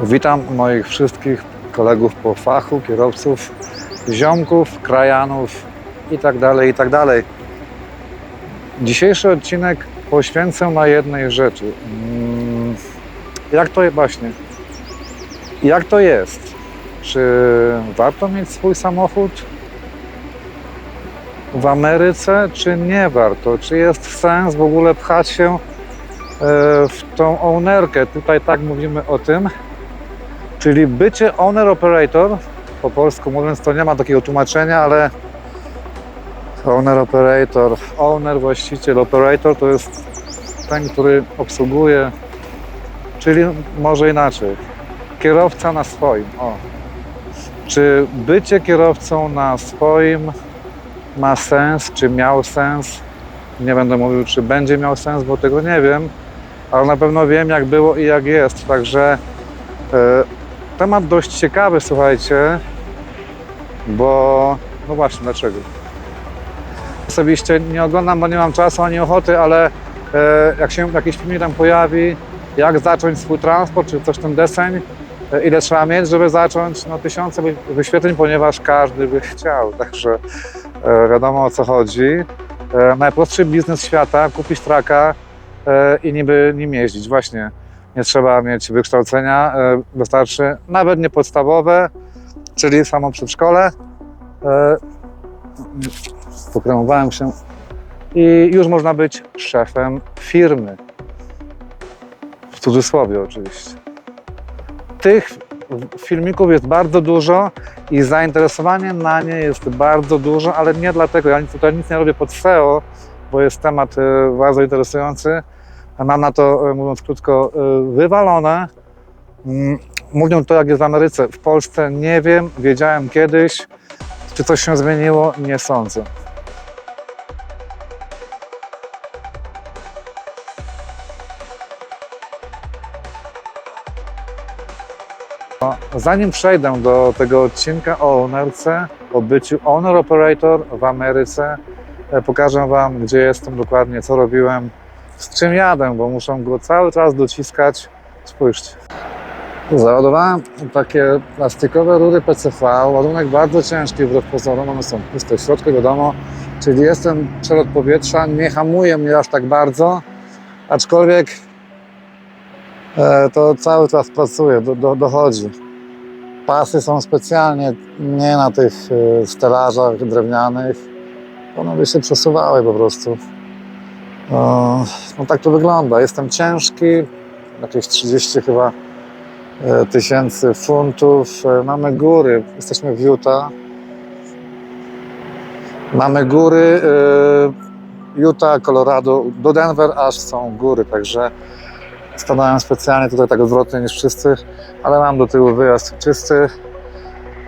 Witam moich wszystkich kolegów po fachu, kierowców, ziomków, krajanów itd. Dzisiejszy odcinek poświęcę na jednej rzeczy. Jak to jest? Czy warto mieć swój samochód w Ameryce, czy nie warto? Czy jest sens w ogóle pchać się w tą ownerkę? Tutaj tak mówimy o tym. Czyli bycie owner-operator, po polsku mówiąc to nie ma takiego tłumaczenia, ale owner-operator, owner, właściciel, operator to jest ten, który obsługuje, czyli może inaczej, kierowca na swoim. Czy bycie kierowcą na swoim ma sens, czy miał sens? Nie będę mówił, czy będzie miał sens, bo tego nie wiem, ale na pewno wiem, jak było i jak jest, także temat dość ciekawy, słuchajcie, bo no właśnie, dlaczego? Osobiście nie oglądam, bo nie mam czasu ani ochoty, ale jak się jakiś film tam pojawi, jak zacząć swój transport, czy coś ten deseń, ile trzeba mieć, żeby zacząć, no 1000 wyświetleń, ponieważ każdy by chciał, także wiadomo, o co chodzi. Najprostszy biznes świata, kupić traka i niby nim jeździć, właśnie. Nie trzeba mieć wykształcenia, wystarczy nawet nie podstawowe, czyli samo przedszkole. Pokręmowałem się i już można być szefem firmy. W cudzysłowie oczywiście. Tych filmików jest bardzo dużo i zainteresowanie na nie jest bardzo dużo, ale nie dlatego, ja tutaj nic nie robię pod SEO, bo jest temat bardzo interesujący. Mam na to, mówiąc krótko, wywalone. Mówią to, jak jest w Ameryce. W Polsce nie wiem, wiedziałem kiedyś. Czy coś się zmieniło? Nie sądzę. Zanim przejdę do tego odcinka o ownerce, o byciu owner operator w Ameryce, pokażę Wam, gdzie jestem dokładnie, co robiłem, z czym jadę, bo muszę go cały czas dociskać. Spójrzcie. Załadowałem takie plastikowe rury PCV, ładunek bardzo ciężki wbrew pozorom, one są puste w środku, wiadomo, czyli jestem przelot powietrza, nie hamuje mnie aż tak bardzo, aczkolwiek to cały czas pracuje, dochodzi. Pasy są specjalnie nie na tych stelażach drewnianych, one by się przesuwały po prostu. No tak to wygląda. Jestem ciężki, jakieś 30 chyba tysięcy funtów. Mamy góry, jesteśmy w Utah. Mamy góry, Utah, Colorado, do Denver aż są góry, także stanąłem specjalnie tutaj tak odwrotnie niż wszyscy, ale mam do tyłu wyjazd czysty,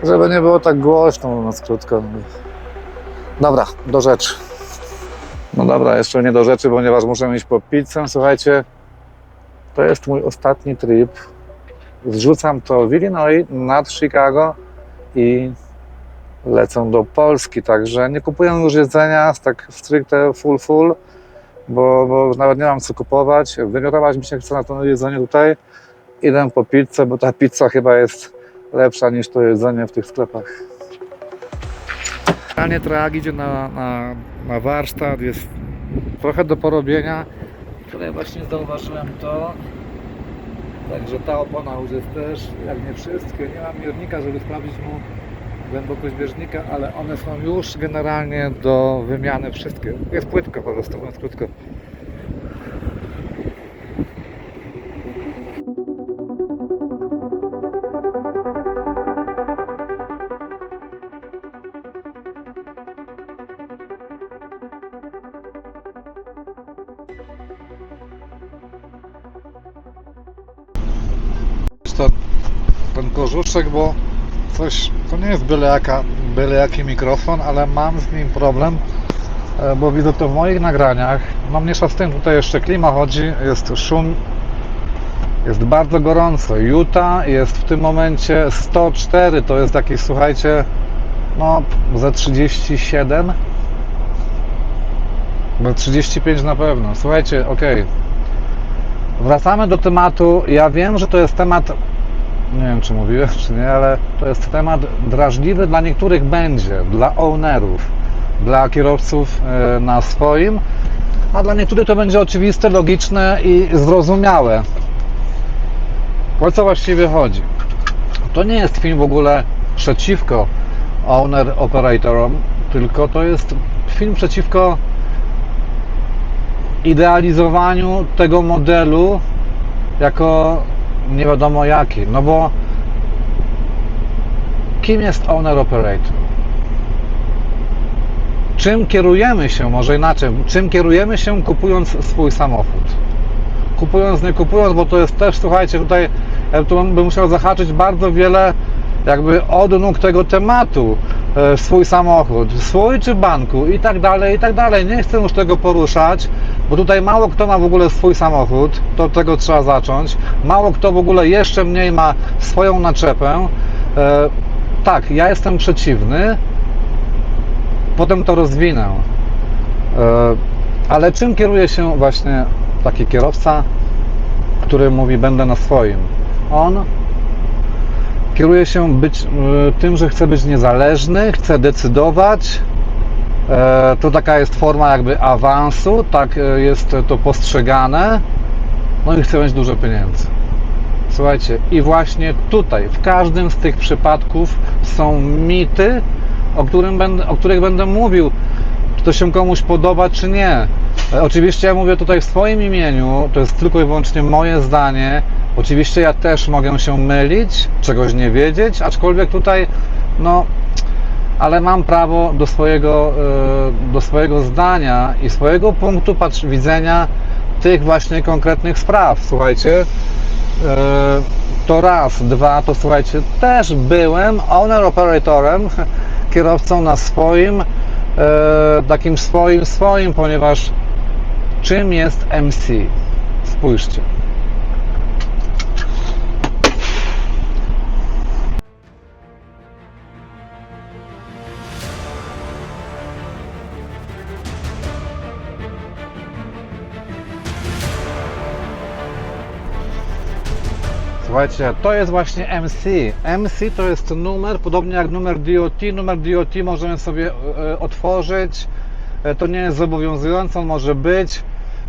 żeby nie było tak głośno, mówiąc krótko. Dobra, do rzeczy. No dobra, jeszcze nie do rzeczy, ponieważ muszę iść po pizzę. Słuchajcie, to jest mój ostatni trip. Zrzucam to w Illinois nad Chicago i lecę do Polski, także nie kupuję już jedzenia tak stricte full, bo nawet nie mam co kupować. Wymiotować mi się chce na to jedzenie tutaj. Idę po pizzę, bo ta pizza chyba jest lepsza niż to jedzenie w tych sklepach. Realnie trag idzie na warsztat, jest trochę do porobienia. Tutaj właśnie zauważyłem to. Także ta opona już jest też, jak nie wszystkie. Nie mam miernika, żeby sprawdzić mu głębokość bieżnika, ale one są już generalnie do wymiany wszystkie. Jest płytko po prostu, mówiąc krótko. Ten kożuszek, bo coś, to nie jest byle jaki mikrofon, ale mam z nim problem, bo widzę to w moich nagraniach. No mniejsza z tym, tutaj jeszcze klima chodzi, jest szum, jest bardzo gorąco. Utah jest w tym momencie 104, to jest jakieś, słuchajcie, no ze 37. Bo 35 na pewno. Słuchajcie, okej. Wracamy do tematu. Ja wiem, że to jest temat, nie wiem czy mówiłem, czy nie, ale to jest temat drażliwy dla niektórych będzie, dla ownerów, dla kierowców na swoim, a dla niektórych to będzie oczywiste, logiczne i zrozumiałe. O co właściwie chodzi? To nie jest film w ogóle przeciwko owner operatorom, tylko to jest film przeciwko idealizowaniu tego modelu jako nie wiadomo jaki, no bo kim jest owner operator? Czym kierujemy się, może inaczej, czym kierujemy się kupując swój samochód? Kupując, nie kupując, bo to jest też, słuchajcie, tutaj ja tu bym musiał zahaczyć bardzo wiele jakby odnóg tego tematu. Swój samochód, swój czy banku i tak dalej, i tak dalej. Nie chcę już tego poruszać, bo tutaj mało kto ma w ogóle swój samochód, to od tego trzeba zacząć. Mało kto w ogóle jeszcze mniej ma swoją naczepę. Tak, ja jestem przeciwny, potem to rozwinę. Ale czym kieruje się właśnie taki kierowca, który mówi będę na swoim? On kieruje się tym, że chce być niezależny, chce decydować. To taka jest forma jakby awansu, tak jest to postrzegane. No i chce mieć dużo pieniędzy. Słuchajcie, i właśnie tutaj, w każdym z tych przypadków są mity, o których będę mówił, czy to się komuś podoba, czy nie. Oczywiście ja mówię tutaj w swoim imieniu, to jest tylko i wyłącznie moje zdanie. Oczywiście ja też mogę się mylić, czegoś nie wiedzieć, aczkolwiek tutaj, no, ale mam prawo do swojego zdania i swojego punktu widzenia tych właśnie konkretnych spraw. Słuchajcie, to raz, dwa, to słuchajcie, też byłem owner operatorem, kierowcą na swoim, takim swoim, ponieważ czym jest MC? Spójrzcie. Słuchajcie, to jest właśnie MC. MC to jest numer, podobnie jak numer DOT. Numer DOT możemy sobie otworzyć. To nie jest zobowiązujące, on może być.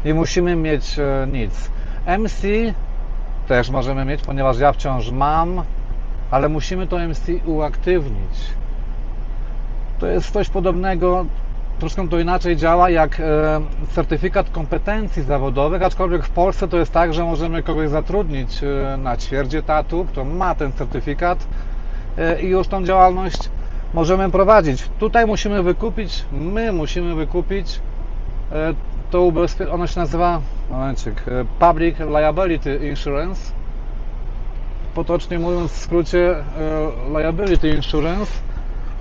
Nie musimy mieć nic. MC też możemy mieć, ponieważ ja wciąż mam, ale musimy to MC uaktywnić. To jest coś podobnego, troszkę to inaczej działa jak certyfikat kompetencji zawodowych, aczkolwiek w Polsce to jest tak, że możemy kogoś zatrudnić na ćwierć etatu, kto ma ten certyfikat i już tą działalność możemy prowadzić. Tutaj musimy wykupić to ubezpieczenie, ono się nazywa Public Liability Insurance, potocznie mówiąc w skrócie Liability Insurance.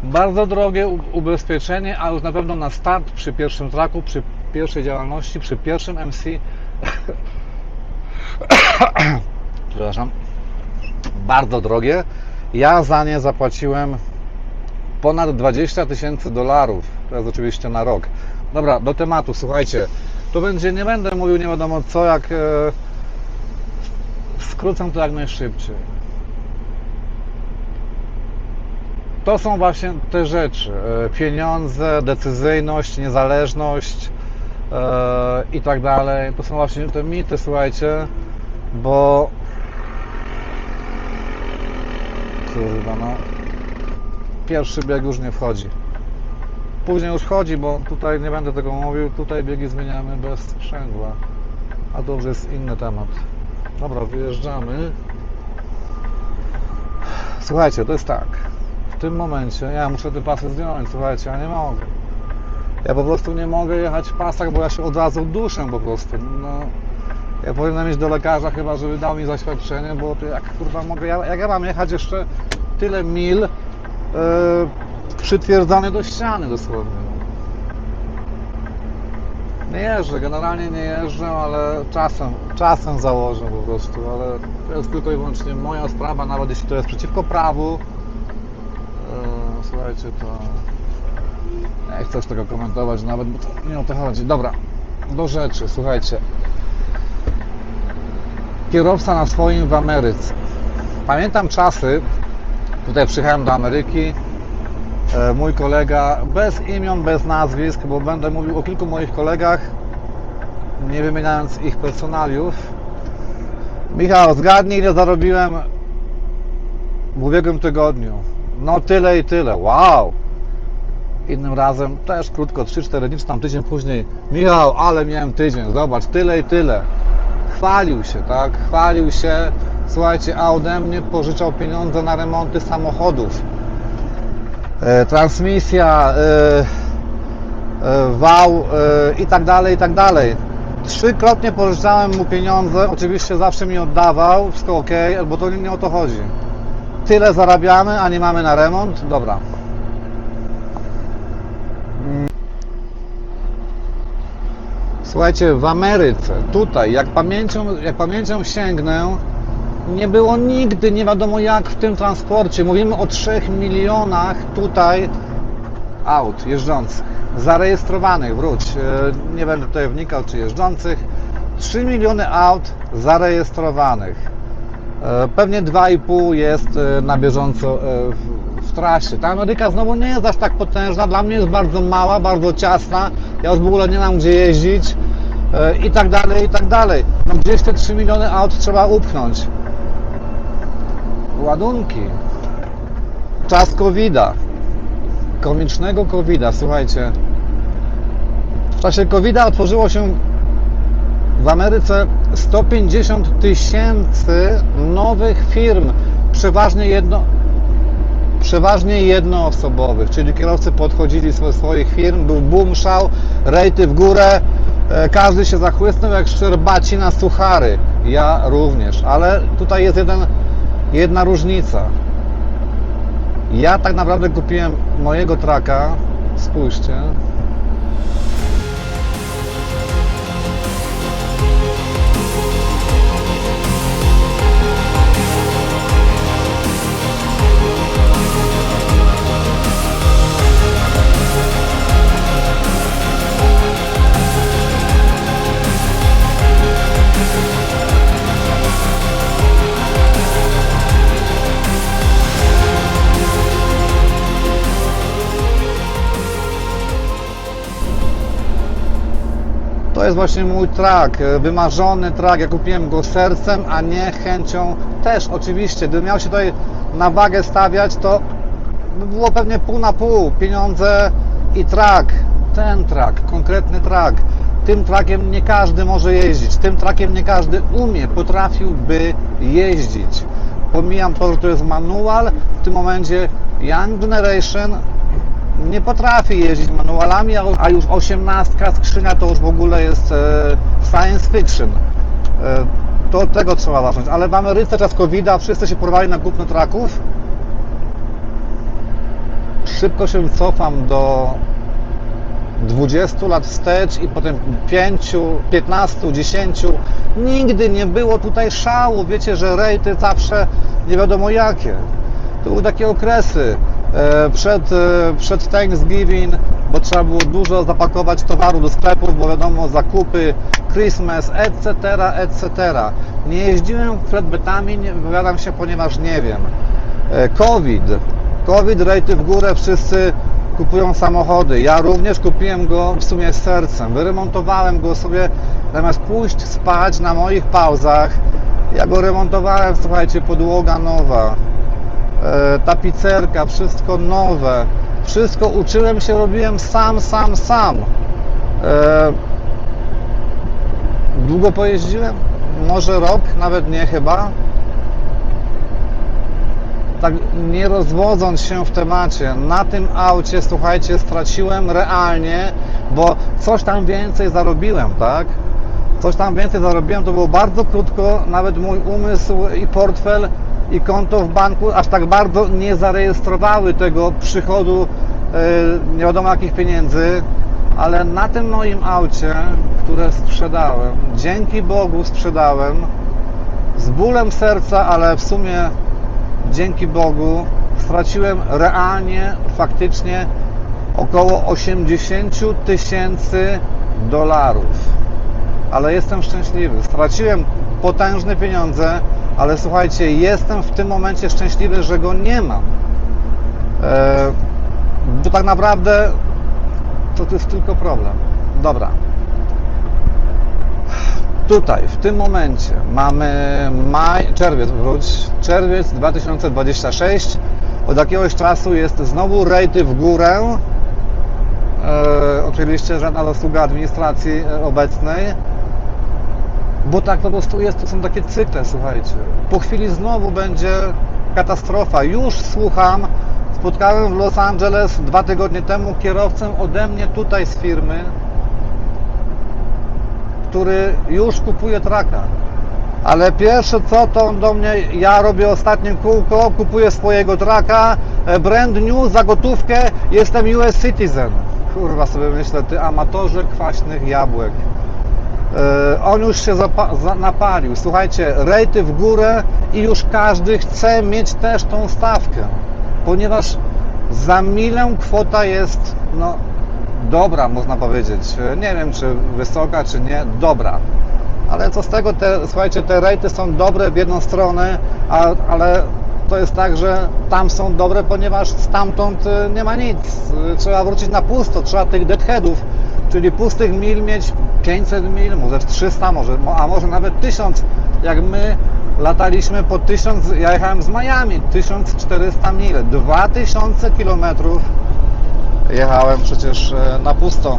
Bardzo drogie ubezpieczenie, a już na pewno na start, przy pierwszym traku, przy pierwszej działalności, przy pierwszym MC przepraszam, bardzo drogie. Ja za nie zapłaciłem ponad $20,000. To jest oczywiście na rok. Dobra, do tematu, słuchajcie. Tu nie będę mówił nie wiadomo co, jak skrócę to jak najszybciej. To są właśnie te rzeczy, pieniądze, decyzyjność, niezależność i tak dalej. To są właśnie te mity, słuchajcie, bo kurwa, no pierwszy bieg już nie wchodzi. Później już wchodzi, bo tutaj nie będę tego mówił, tutaj biegi zmieniamy bez sprzęgła, a to już jest inny temat. Dobra, wyjeżdżamy. Słuchajcie, to jest tak. W tym momencie, ja muszę te pasy zdjąć, słuchajcie, ja nie mogę. Ja po prostu nie mogę jechać w pasach, bo ja się od razu duszę po prostu. No, ja powinienem iść do lekarza chyba, żeby dał mi zaświadczenie, bo to jak kurwa mogę, jak ja mam jechać jeszcze tyle mil przytwierdzany do ściany dosłownie. Nie jeżdżę, generalnie nie jeżdżę, ale czasem założę po prostu, ale to jest tylko i wyłącznie moja sprawa, nawet jeśli to jest przeciwko prawu. Słuchajcie, to nie chcę tego komentować nawet, bo to nie o to chodzi. Dobra, do rzeczy, słuchajcie. Kierowca na swoim w Ameryce. Pamiętam czasy, tutaj przyjechałem do Ameryki, mój kolega, bez imion, bez nazwisk, bo będę mówił o kilku moich kolegach, nie wymieniając ich personaliów. Michał, zgadnij, ile zarobiłem w ubiegłym tygodniu. No tyle i tyle, wow! Innym razem też krótko, 3-4 dni, czy tam tydzień później. Michał, ale miałem tydzień, zobacz, tyle i tyle. Chwalił się, tak? Chwalił się. Słuchajcie, a ode mnie pożyczał pieniądze na remonty samochodów. Transmisja, wał i tak dalej, i tak dalej. 3-krotnie pożyczałem mu pieniądze, oczywiście zawsze mi oddawał, wszystko ok, bo to nie o to chodzi. Tyle zarabiamy, a nie mamy na remont? Dobra. Słuchajcie, w Ameryce, tutaj, jak pamięcią sięgnę, nie było nigdy, nie wiadomo jak w tym transporcie. Mówimy o 3 milionach tutaj aut jeżdżących, zarejestrowanych, nie będę tutaj wnikał, czy jeżdżących. 3 miliony aut zarejestrowanych. Pewnie 2,5 jest na bieżąco w trasie. Ta Ameryka znowu nie jest aż tak potężna, dla mnie jest bardzo mała, bardzo ciasna, ja już w ogóle nie mam gdzie jeździć i tak dalej, i tak dalej. No gdzieś te 3 miliony aut trzeba upchnąć. Ładunki. Czas COVID-a. Komicznego COVID-a, słuchajcie. W czasie COVID-a otworzyło się w Ameryce 150 000 nowych firm, przeważnie jednoosobowych, czyli kierowcy podchodzili ze swoich firm, był boom, szał, rejty w górę, każdy się zachłysnął jak szczerbaci na suchary, ja również, ale tutaj jest jedna różnica. Ja tak naprawdę kupiłem mojego traka, spójrzcie. To jest właśnie mój trak, wymarzony trak. Ja kupiłem go sercem, a nie chęcią. Też oczywiście, gdybym miał się tutaj na wagę stawiać, to by było pewnie pół na pół. Pieniądze i trak. Ten trak, konkretny trak. Tym trakiem nie każdy może jeździć. Tym trakiem nie każdy potrafiłby jeździć. Pomijam to, że to jest manual. W tym momencie Young Generation nie potrafi jeździć manualami, a już 18 skrzynia to już w ogóle jest science fiction. To od tego trzeba zacząć. Ale w Ameryce czas COVID-a wszyscy się porwali na kupno traków. Szybko się cofam do 20 lat wstecz i potem 5, 15, 10. Nigdy nie było tutaj szału. Wiecie, że rejty zawsze nie wiadomo jakie. To były takie okresy przed Thanksgiving, bo trzeba było dużo zapakować towaru do sklepów, bo wiadomo, zakupy, Christmas, etc., etc. Nie jeździłem flatbetami, nie wypowiadam się, ponieważ nie wiem. COVID, rejty w górę, wszyscy kupują samochody. Ja również kupiłem go w sumie z sercem. Wyremontowałem go sobie, zamiast pójść spać na moich pauzach. Ja go remontowałem, słuchajcie, podłoga nowa, tapicerka, wszystko nowe. Wszystko uczyłem się, robiłem sam. Długo pojeździłem? Może rok, nawet nie chyba. Tak nie rozwodząc się w temacie, na tym aucie, słuchajcie, straciłem realnie, bo coś tam więcej zarobiłem, tak? Coś tam więcej zarobiłem, to było bardzo krótko, nawet mój umysł i portfel i konto w banku aż tak bardzo nie zarejestrowały tego przychodu, nie wiadomo jakich pieniędzy, ale na tym moim aucie, które sprzedałem, dzięki Bogu sprzedałem, z bólem serca, ale w sumie dzięki Bogu straciłem realnie, faktycznie około $80 000. ale jestem szczęśliwy. Straciłem potężne pieniądze, ale słuchajcie, jestem w tym momencie szczęśliwy, że go nie mam. Bo tak naprawdę to jest tylko problem. Dobra. Tutaj, w tym momencie mamy czerwiec 2026. Od jakiegoś czasu jest znowu rejty w górę. Oczywiście żadna zasługa administracji obecnej. Bo tak po prostu jest, to są takie cykle, słuchajcie. Po chwili znowu będzie katastrofa. Już słucham, spotkałem w Los Angeles 2 tygodnie temu kierowcę ode mnie tutaj z firmy, który już kupuje traka. Ale pierwsze co, to on do mnie, ja robię ostatnie kółko, kupuję swojego traka, brand new, za gotówkę, jestem US citizen. Kurwa, sobie myślę, ty amatorze kwaśnych jabłek. On już się napalił. Słuchajcie, rejty w górę i już każdy chce mieć też tą stawkę, ponieważ za milę kwota jest, no, dobra, można powiedzieć. Nie wiem, czy wysoka, czy nie, dobra. Ale co z tego, słuchajcie, te rejty są dobre w jedną stronę, ale to jest tak, że tam są dobre, ponieważ stamtąd nie ma nic. Trzeba wrócić na pusto, trzeba tych deadheadów, czyli pustych mil mieć 500 mil, może 300, a może nawet 1000. Jak my lataliśmy po 1000, ja jechałem z Miami, 1400 mil, 2000 kilometrów jechałem przecież na pusto.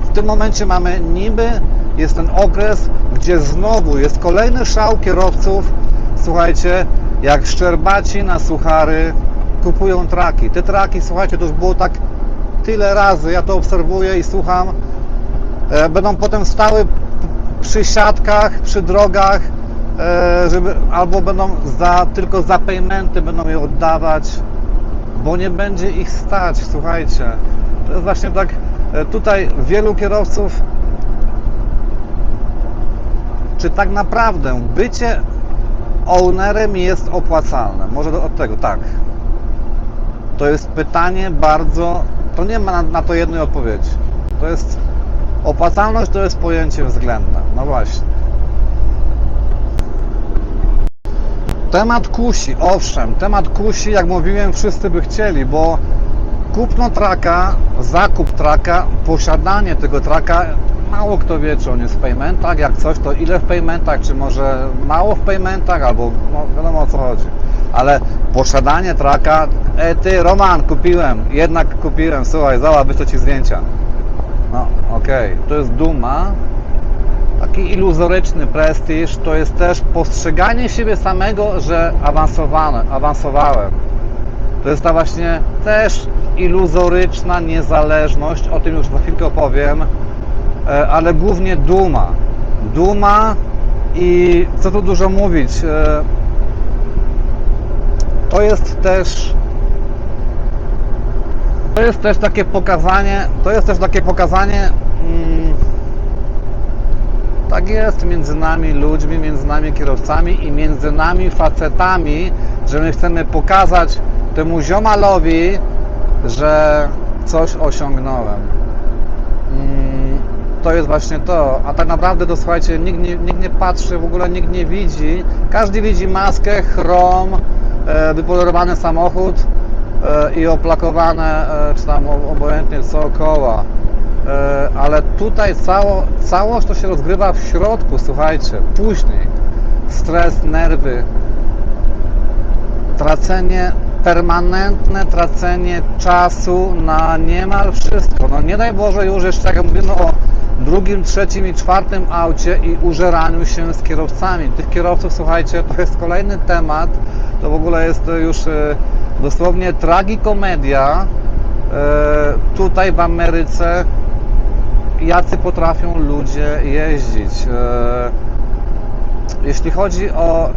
W tym momencie mamy niby, jest ten okres, gdzie znowu jest kolejny szał kierowców, słuchajcie, jak szczerbaci na suchary kupują traki. Te traki, słuchajcie, to już było tak tyle razy, ja to obserwuję i słucham, będą potem stały przy siatkach, przy drogach, albo będą tylko za paymenty będą je oddawać, bo nie będzie ich stać, słuchajcie. To jest właśnie tak, tutaj wielu kierowców, czy tak naprawdę bycie ownerem jest opłacalne? Może od tego, tak. To jest pytanie bardzo, to nie ma na to jednej odpowiedzi. To jest, opłacalność to jest pojęcie względne, no właśnie. Temat kusi, owszem, temat kusi, jak mówiłem, wszyscy by chcieli, bo kupno traka, zakup traka, posiadanie tego traka, mało kto wie, czy on jest w paymentach, jak coś, to ile w paymentach, czy może mało w paymentach, albo no, wiadomo o co chodzi. Ale posiadanie traka, ty Roman, kupiłem, jednak kupiłem, słuchaj, zobacz, wyślę ci zdjęcia. No, okej, to jest duma. Taki iluzoryczny prestiż, to jest też postrzeganie siebie samego, że awansowałem. To jest ta właśnie też iluzoryczna niezależność, o tym już za chwilkę opowiem, ale głównie duma. I co tu dużo mówić, to jest też takie pokazanie, tak jest między nami ludźmi, między nami kierowcami i między nami facetami, że my chcemy pokazać temu ziomalowi, że coś osiągnąłem. To jest właśnie to, a tak naprawdę to, słuchajcie, nikt nie patrzy, w ogóle nikt nie widzi. Każdy widzi maskę, chrom, wypolerowany samochód i oplakowane, czy tam obojętnie dookoła. Ale tutaj całość to się rozgrywa w środku, słuchajcie, później. Stres, nerwy, permanentne tracenie czasu na niemal wszystko. No nie daj Boże już jeszcze, jak mówimy o drugim, trzecim i czwartym aucie i użeraniu się z kierowcami. Tych kierowców, słuchajcie, to jest kolejny temat, to w ogóle jest już dosłownie tragikomedia tutaj w Ameryce, jacy potrafią ludzie jeździć. Jeśli chodzi o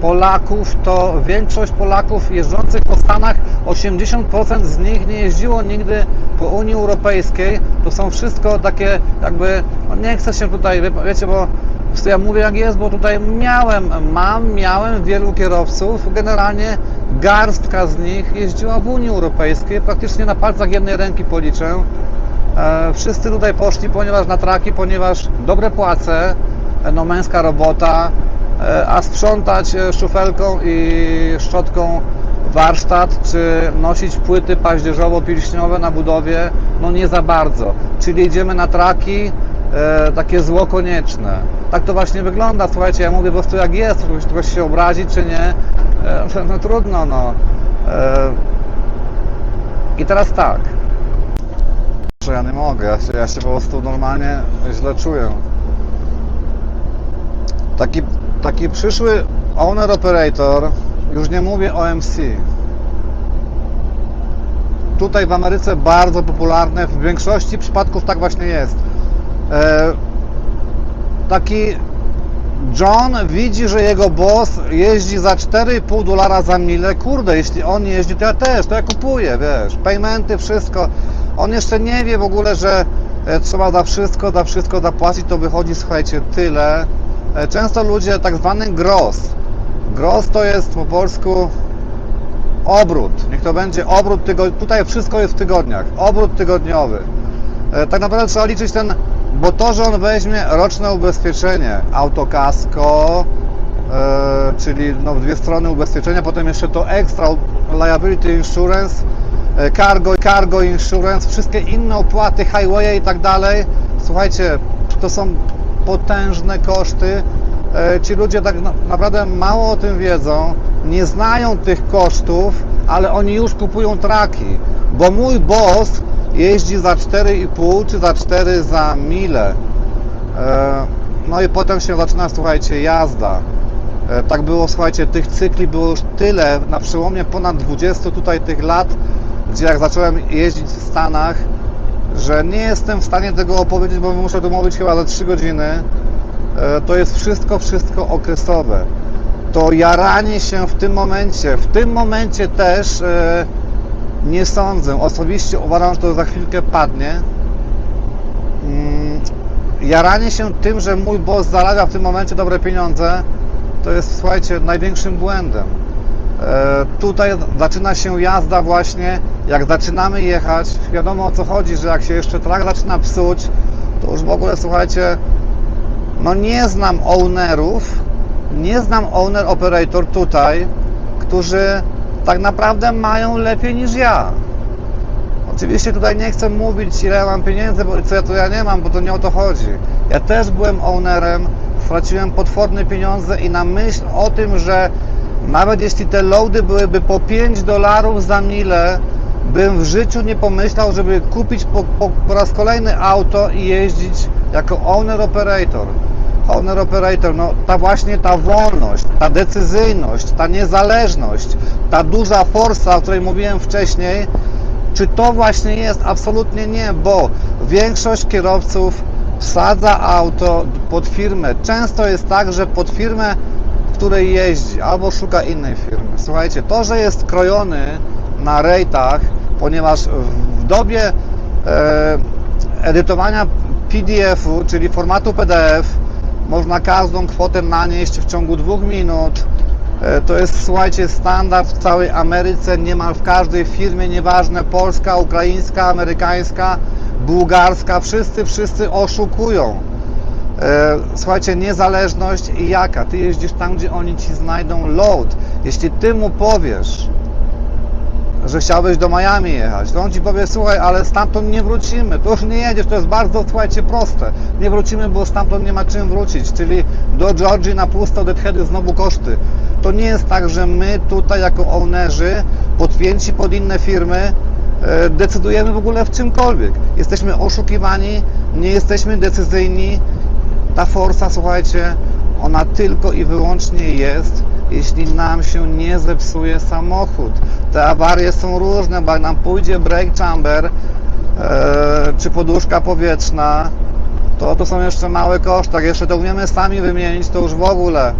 Polaków, to większość Polaków jeżdżących po Stanach, 80% z nich nie jeździło nigdy po Unii Europejskiej. To są wszystko takie jakby, no nie chcę się tutaj, wiecie, bo ja mówię jak jest, bo tutaj miałem wielu kierowców, generalnie garstka z nich jeździła w Unii Europejskiej, praktycznie na palcach jednej ręki policzę. Wszyscy tutaj poszli, ponieważ na traki, ponieważ dobre płace, no męska robota, a sprzątać szufelką i szczotką warsztat, czy nosić płyty paździerzowo-pilśniowe na budowie, no nie za bardzo. Czyli idziemy na traki, takie zło konieczne. Tak to właśnie wygląda, słuchajcie, ja mówię po prostu jak jest, ktoś się obrazi czy nie, no trudno, no. I teraz tak, że ja nie mogę, ja się po prostu normalnie źle czuję. Taki przyszły owner operator, już nie mówię o MC. Tutaj w Ameryce bardzo popularne, w większości przypadków tak właśnie jest. Taki John widzi, że jego boss jeździ za $4,5 za milę. Kurde, jeśli on jeździ, to ja też, to ja kupuję, wiesz, paymenty, wszystko. On jeszcze nie wie w ogóle, że trzeba za wszystko zapłacić, to wychodzi, słuchajcie, tyle. Często ludzie, tak zwany gross. Gross to jest po polsku obrót. Niech to będzie obrót tygodniowy. Tutaj wszystko jest w tygodniach. Obrót tygodniowy. Tak naprawdę trzeba liczyć ten, bo to, że on weźmie roczne ubezpieczenie, autokasko, czyli no, dwie strony ubezpieczenia, potem jeszcze to extra liability insurance, cargo insurance, wszystkie inne opłaty, highway i tak dalej. Słuchajcie, to są potężne koszty. Ci ludzie tak naprawdę mało o tym wiedzą, nie znają tych kosztów, ale oni już kupują traki, bo mój boss jeździ za 4,5 czy za 4 za milę. No i potem się zaczyna, słuchajcie, jazda. Tak było, słuchajcie, tych cykli było już tyle, na przełomie ponad 20 tutaj tych lat, gdzie jak zacząłem jeździć w Stanach, że nie jestem w stanie tego opowiedzieć, bo muszę to mówić chyba za 3 godziny. To jest wszystko okresowe. To jaranie się w tym momencie też nie sądzę. Osobiście uważam, że to za chwilkę padnie. Jaranie się tym, że mój boss zarabia w tym momencie dobre pieniądze, to jest, słuchajcie, największym błędem. Tutaj zaczyna się jazda właśnie, jak zaczynamy jechać, wiadomo o co chodzi, że jak się jeszcze trak zaczyna psuć, to już w ogóle, słuchajcie, no nie znam owner operator tutaj, którzy tak naprawdę mają lepiej niż ja. Oczywiście tutaj nie chcę mówić, ile ja mam pieniędzy, bo co ja nie mam, bo to nie o to chodzi. Ja też byłem ownerem, straciłem potworne pieniądze i na myśl o tym, że nawet jeśli te loady byłyby po $5 za milę, bym w życiu nie pomyślał, żeby kupić po raz kolejny auto i jeździć jako owner operator. Owner operator, no ta wolność, ta decyzyjność, ta niezależność, ta duża forsa, o której mówiłem wcześniej, czy to właśnie jest? Absolutnie nie, bo większość kierowców wsadza auto pod firmę. Często jest tak, że pod firmę, w której jeździ, albo szuka innej firmy. Słuchajcie, to, że jest krojony na rejtach, ponieważ w dobie edytowania PDF-u, czyli formatu PDF, można każdą kwotę nanieść w ciągu 2 minut. To jest, słuchajcie, standard w całej Ameryce, niemal w każdej firmie, nieważne polska, ukraińska, amerykańska, bułgarska, wszyscy oszukują. Słuchajcie, niezależność i jaka? Ty jeździsz tam, gdzie oni ci znajdą load. Jeśli ty mu powiesz, że chciałbyś do Miami jechać, to on ci powie, słuchaj, ale stamtąd nie wrócimy, to już nie jedziesz, to jest bardzo, słuchajcie, proste. Nie wrócimy, bo stamtąd nie ma czym wrócić, czyli do Georgii na pusto, deadheady, znowu koszty. To nie jest tak, że my tutaj jako ownerzy, podpięci pod inne firmy, decydujemy w ogóle w czymkolwiek. Jesteśmy oszukiwani, nie jesteśmy decyzyjni. Ta forsa, słuchajcie, ona tylko i wyłącznie jest, jeśli nam się nie zepsuje samochód. Te awarie są różne, bo jak nam pójdzie brake chamber czy poduszka powietrzna, to są jeszcze małe koszty. Jak jeszcze to umiemy sami wymienić, to już w ogóle.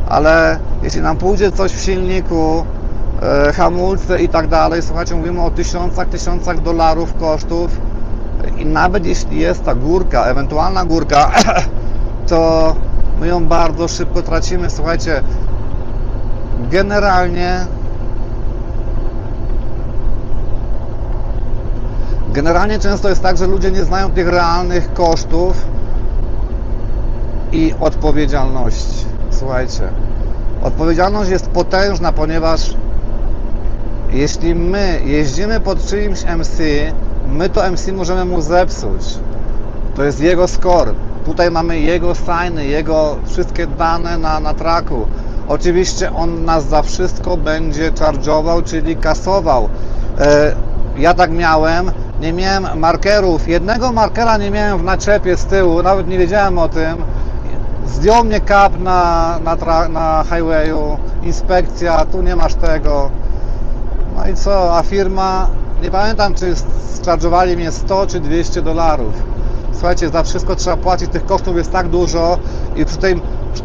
Ale jeśli nam pójdzie coś w silniku, hamulce i tak dalej, słuchajcie, mówimy o tysiącach dolarów kosztów i nawet jeśli jest ta górka, ewentualna górka, to my ją bardzo szybko tracimy. Słuchajcie, Generalnie często jest tak, że ludzie nie znają tych realnych kosztów i odpowiedzialności. Słuchajcie, odpowiedzialność jest potężna, ponieważ jeśli my jeździmy pod czyimś MC, my to MC możemy mu zepsuć. To jest jego score. Tutaj mamy jego signy, jego wszystkie dane na tracku. Oczywiście on nas za wszystko będzie charge'ował, czyli kasował. Ja tak miałem, nie miałem markerów. Jednego markera nie miałem w naczepie z tyłu, nawet nie wiedziałem o tym. Zdjął mnie kap na highwayu, inspekcja, tu nie masz tego. No i co, a firma, nie pamiętam czy charge'owali mnie 100 czy 200 dolarów. Słuchajcie, za wszystko trzeba płacić, tych kosztów jest tak dużo i przy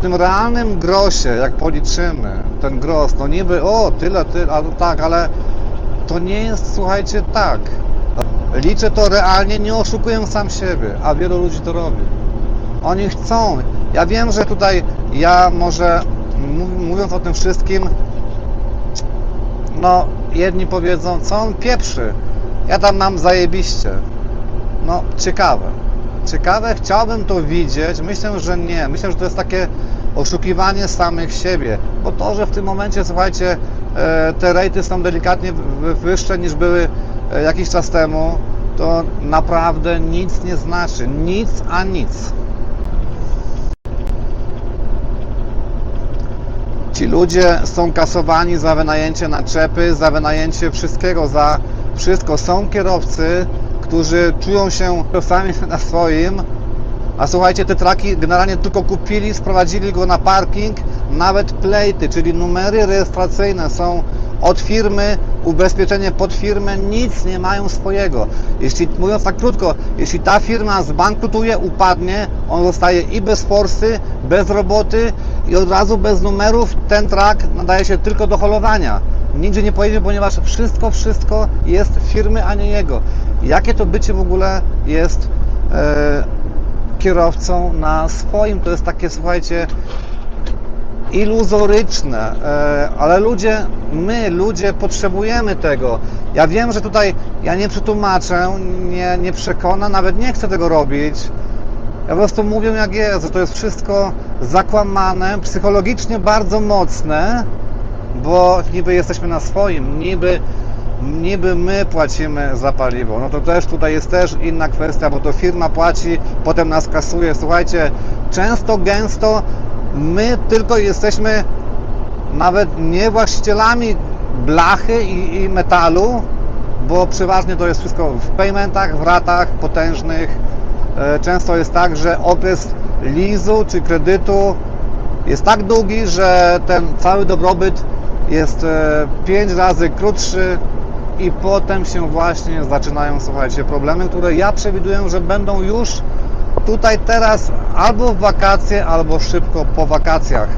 tym realnym grosie, jak policzymy, ten gros, no niby, o, tyle, tak, ale to nie jest, słuchajcie, tak. Liczę to realnie, nie oszukuję sam siebie, a wielu ludzi to robi. Oni chcą. Ja wiem, że tutaj ja może, mówiąc o tym wszystkim, no, jedni powiedzą, co on pieprzy, ja tam mam zajebiście. No, ciekawe, chciałbym to widzieć, myślę, że nie, myślę, że to jest takie oszukiwanie samych siebie, bo to, że w tym momencie, słuchajcie, te rejty są delikatnie wyższe niż były jakiś czas temu, to naprawdę nic nie znaczy, nic a nic. Ci ludzie są kasowani za wynajęcie naczepy, za wynajęcie wszystkiego, za wszystko. Są kierowcy, którzy czują się sami na swoim, a słuchajcie, te traki generalnie tylko kupili, sprowadzili go na parking, nawet plejty, czyli numery rejestracyjne są od firmy, ubezpieczenie pod firmę, nic nie mają swojego. Jeśli, mówiąc tak krótko, jeśli ta firma zbankrutuje, upadnie, on zostaje i bez forsy, bez roboty i od razu bez numerów, ten trak nadaje się tylko do holowania. Nigdzie nie pojedzie, ponieważ wszystko jest firmy, a nie jego. Jakie to bycie w ogóle jest kierowcą na swoim? To jest takie, słuchajcie, iluzoryczne, ale ludzie potrzebujemy tego. Ja wiem, że tutaj ja nie przetłumaczę, nie przekonam, nawet nie chcę tego robić. Ja po prostu mówię jak jest, że to jest wszystko zakłamane, psychologicznie bardzo mocne, bo niby jesteśmy na swoim, niby my płacimy za paliwo. No to też tutaj jest też inna kwestia, bo to firma płaci, potem nas kasuje. Słuchajcie, gęsto my tylko jesteśmy nawet nie właścicielami blachy i metalu, bo przeważnie to jest wszystko w paymentach, w ratach potężnych. Często jest tak, że okres leasu czy kredytu jest tak długi, że ten cały dobrobyt jest 5 razy krótszy i potem się właśnie zaczynają, słuchajcie, problemy, które ja przewiduję, że będą już tutaj teraz albo w wakacje, albo szybko po wakacjach.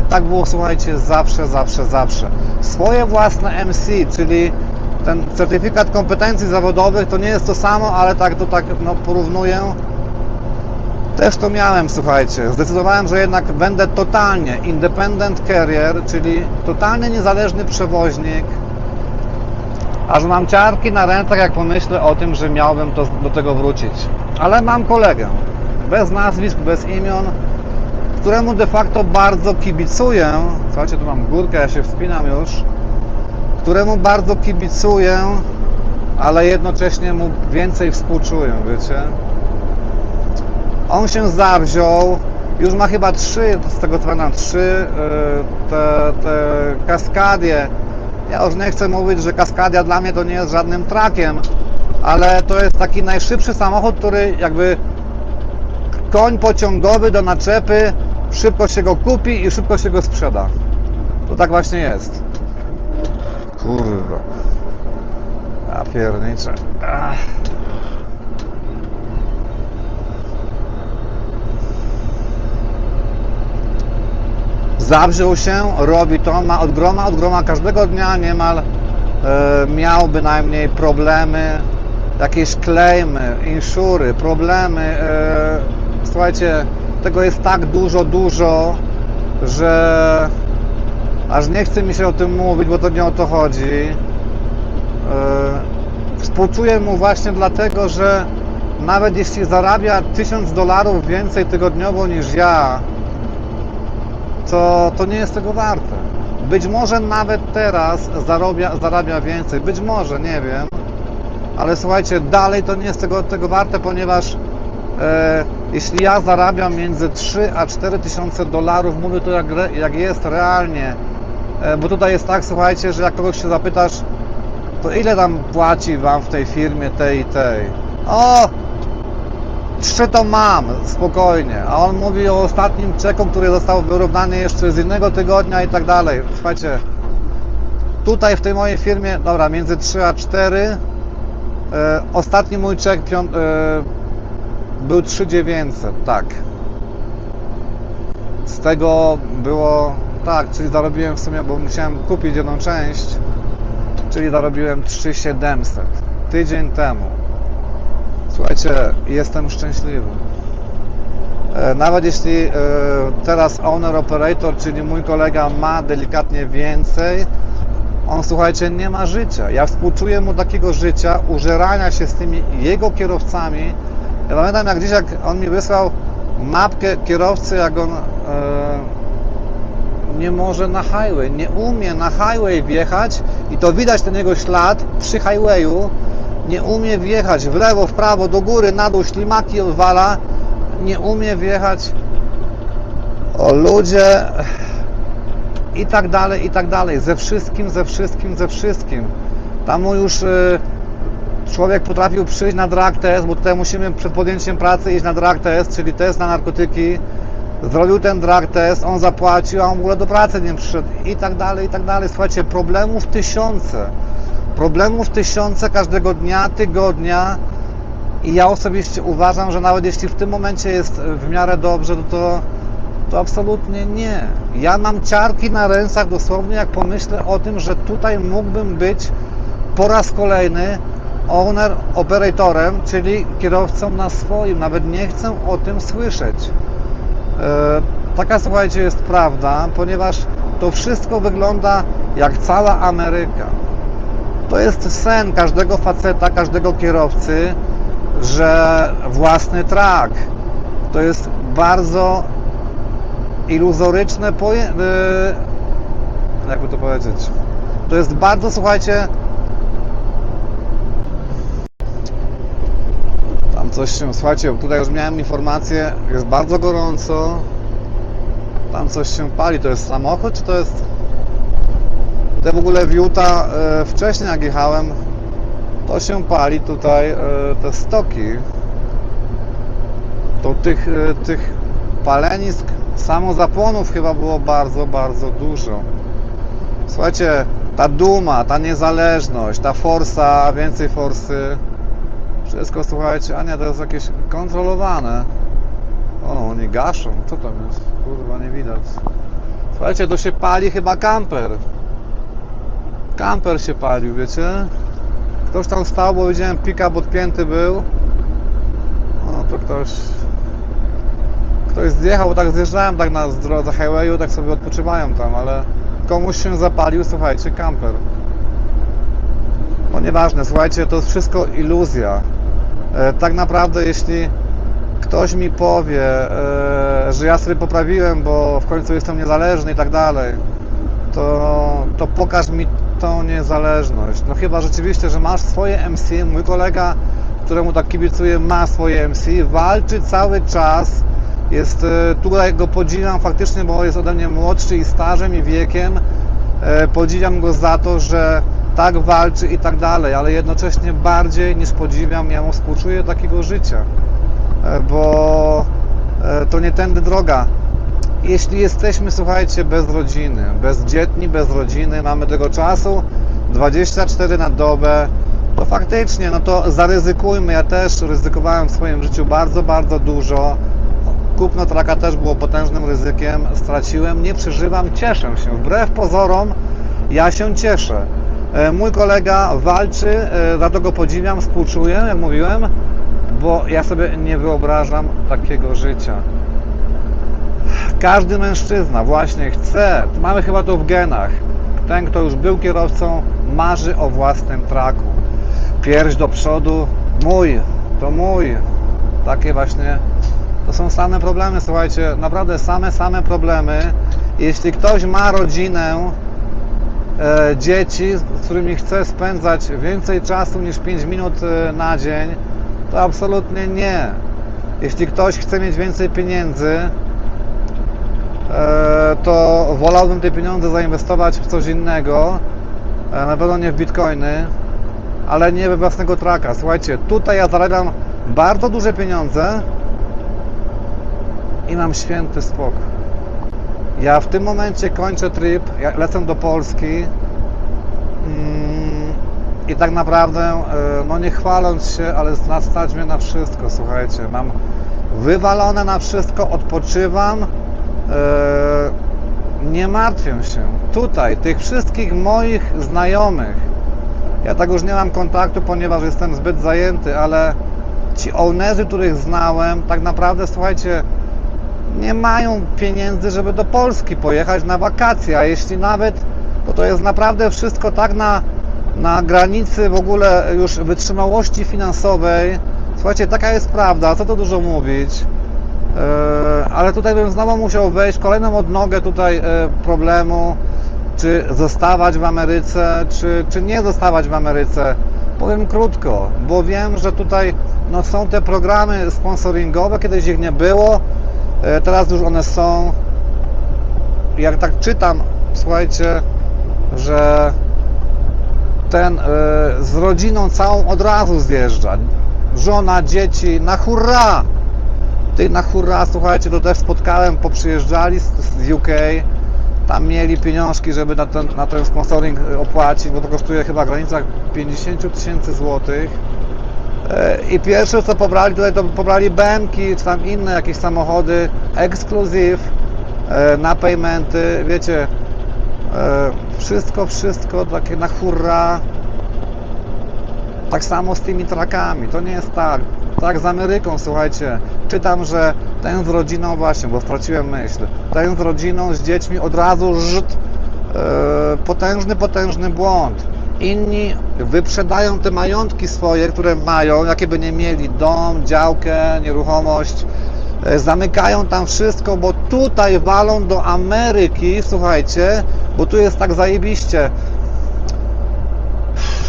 Tak było, słuchajcie, zawsze. Swoje własne MC, czyli ten certyfikat kompetencji zawodowych, to nie jest to samo, ale tak porównuję. Też to miałem, słuchajcie. Zdecydowałem, że jednak będę totalnie independent carrier, czyli totalnie niezależny przewoźnik. Aż mam ciarki na rękach, jak pomyślę o tym, że miałbym do tego wrócić. Ale mam kolegę, bez nazwisk, bez imion, któremu de facto bardzo kibicuję. Słuchajcie, tu mam górkę, ja się wspinam już. Któremu bardzo kibicuję, ale jednocześnie mu więcej współczuję, wiecie. On się zawziął, już ma chyba 3, z tego co pamiętam, 3 te Cascadie. Ja już nie chcę mówić, że Cascadia dla mnie to nie jest żadnym trakiem, ale to jest taki najszybszy samochód, który jakby koń pociągowy do naczepy, szybko się go kupi i szybko się go sprzeda. To tak właśnie jest. Kurwa. Ja pierniczę. Zawziął się, robi to, ma od groma, każdego dnia niemal miał bynajmniej problemy, jakieś claimy, insury, problemy. Słuchajcie, tego jest tak dużo, że aż nie chce mi się o tym mówić, bo to nie o to chodzi. Współczuję mu właśnie dlatego, że nawet jeśli zarabia $1000 więcej tygodniowo niż ja, to nie jest tego warte. Być może nawet teraz zarabia więcej, być może, nie wiem, ale słuchajcie, dalej to nie jest tego warte, ponieważ jeśli ja zarabiam między 3 a 4 tysiące dolarów, mówię to jak jest realnie, bo tutaj jest tak, słuchajcie, że jak kogoś się zapytasz, to ile tam płaci wam w tej firmie tej i tej? O! 3 to mam, spokojnie. A on mówi o ostatnim czeku, który został wyrównany jeszcze z innego tygodnia i tak dalej. Słuchajcie, tutaj w tej mojej firmie, dobra, między 3 a 4, ostatni mój czek był 3900, tak. Z tego było, tak, czyli zarobiłem w sumie, bo musiałem kupić jedną część, czyli zarobiłem 3700 tydzień temu. Słuchajcie, jestem szczęśliwy. Nawet jeśli teraz owner operator, czyli mój kolega, ma delikatnie więcej, on, słuchajcie, nie ma życia. Ja współczuję mu takiego życia, użerania się z tymi jego kierowcami. Ja pamiętam, jak on mi wysłał mapkę kierowcy, jak on nie może na highway, nie umie na highway wjechać i to widać ten jego ślad przy highwayu. Nie umie wjechać w lewo, w prawo, do góry, na dół, ślimaki odwala, nie umie wjechać. O ludzie, i tak dalej, ze wszystkim. Tam mu już człowiek potrafił przyjść na drug test, bo tutaj musimy przed podjęciem pracy iść na drug test, czyli test na narkotyki. Zrobił ten drug test, on zapłacił, a on w ogóle do pracy nie przyszedł, i tak dalej. Słuchajcie, problemów tysiące każdego dnia, tygodnia, i ja osobiście uważam, że nawet jeśli w tym momencie jest w miarę dobrze, to absolutnie nie. Ja mam ciarki na rękach dosłownie, jak pomyślę o tym, że tutaj mógłbym być po raz kolejny owner operatorem, czyli kierowcą na swoim. Nawet nie chcę o tym słyszeć. Taka, słuchajcie, jest prawda, ponieważ to wszystko wygląda jak cała Ameryka. To jest sen każdego faceta, każdego kierowcy, że własny truck. To jest bardzo iluzoryczne jakby to powiedzieć. To jest bardzo, słuchajcie, tam coś się, słuchajcie, tutaj już miałem informację, jest bardzo gorąco, tam coś się pali. To jest samochód, czy to jest... Tutaj w ogóle w Utah wcześniej jak jechałem, to się pali tutaj te stoki. To tych palenisk, samozapłonów chyba było bardzo, bardzo dużo. Słuchajcie, ta duma, ta niezależność, ta forsa, więcej forsy, wszystko, słuchajcie, a nie, to jest jakieś kontrolowane. O, oni gaszą, co tam jest? Kurwa, nie widać. Słuchajcie, to się pali chyba kamper. Kamper się palił, wiecie? Ktoś tam stał, bo widziałem, pick-up odpięty był. No to ktoś zjechał, tak zjeżdżałem tak na drodze highwayu, tak sobie odpoczywają tam, ale komuś się zapalił, słuchajcie, kamper. No nieważne, słuchajcie, to jest wszystko iluzja. Tak naprawdę, jeśli ktoś mi powie, że ja sobie poprawiłem, bo w końcu jestem niezależny i tak dalej, to pokaż mi tą niezależność. No chyba rzeczywiście, że masz swoje MC. Mój kolega, któremu tak kibicuję, ma swoje MC, walczy cały czas. Jest, tutaj go podziwiam faktycznie, bo jest ode mnie młodszy i stażem i wiekiem. Podziwiam go za to, że tak walczy i tak dalej, ale jednocześnie bardziej niż podziwiam, ja mu współczuję takiego życia, bo to nie tędy droga. Jeśli jesteśmy, słuchajcie, bez rodziny, bezdzietni, bez rodziny, mamy tego czasu 24 na dobę, to faktycznie, no to zaryzykujmy. Ja też ryzykowałem w swoim życiu bardzo, bardzo dużo. Kupno traka też było potężnym ryzykiem, straciłem, nie przeżywam, cieszę się. Wbrew pozorom, ja się cieszę. Mój kolega walczy, dlatego go podziwiam, współczuję, jak mówiłem, bo ja sobie nie wyobrażam takiego życia. Każdy mężczyzna właśnie chce, mamy chyba to w genach, ten, kto już był kierowcą, marzy o własnym traku. pierś do przodu, mój, to mój. Takie właśnie, to są same problemy, słuchajcie, naprawdę same problemy. Jeśli ktoś ma rodzinę, dzieci, z którymi chce spędzać więcej czasu niż 5 minut na dzień, to absolutnie nie. Jeśli ktoś chce mieć więcej pieniędzy, to wolałbym te pieniądze zainwestować w coś innego, na pewno nie w bitcoiny, ale nie we własnego traka. Słuchajcie, tutaj ja zarabiam bardzo duże pieniądze i mam święty spokój. Ja w tym momencie kończę trip, ja lecę do Polski i tak naprawdę, no nie chwaląc się, ale stać mnie na wszystko, słuchajcie, mam wywalone na wszystko, odpoczywam, nie martwię się. Tutaj, tych wszystkich moich znajomych, ja tak już nie mam kontaktu, ponieważ jestem zbyt zajęty, ale ci ownerzy, których znałem, tak naprawdę, słuchajcie, nie mają pieniędzy, żeby do Polski pojechać na wakacje, a jeśli nawet, to jest naprawdę wszystko tak na granicy w ogóle już wytrzymałości finansowej. Słuchajcie, taka jest prawda, co tu dużo mówić, ale tutaj bym znowu musiał wejść w kolejną odnogę tutaj problemu, czy zostawać w Ameryce, czy nie zostawać w Ameryce. Powiem krótko, bo wiem, że tutaj no, są te programy sponsoringowe, kiedyś ich nie było, teraz już one są. Jak tak czytam, słuchajcie, że ten z rodziną całą od razu zjeżdża. Żona, dzieci, na hurra! Tych na hurra, słuchajcie, to też spotkałem, poprzyjeżdżali z UK, tam mieli pieniążki, żeby na ten sponsoring opłacić, bo to kosztuje chyba w granicach 50 000 złotych. I pierwsze co pobrali tutaj, to pobrali BM-ki, czy tam inne jakieś samochody, ekskluzyw, na paymenty, wiecie, wszystko takie na hurra. Tak samo z tymi trakami, to nie jest tak. Tak z Ameryką, słuchajcie, czytam, że ten z rodziną właśnie, bo straciłem myśl, ten z rodziną, z dziećmi od razu potężny błąd. Inni wyprzedają te majątki swoje, które mają, jakie by nie mieli, dom, działkę, nieruchomość, zamykają tam wszystko, bo tutaj walą do Ameryki, słuchajcie, bo tu jest tak zajebiście.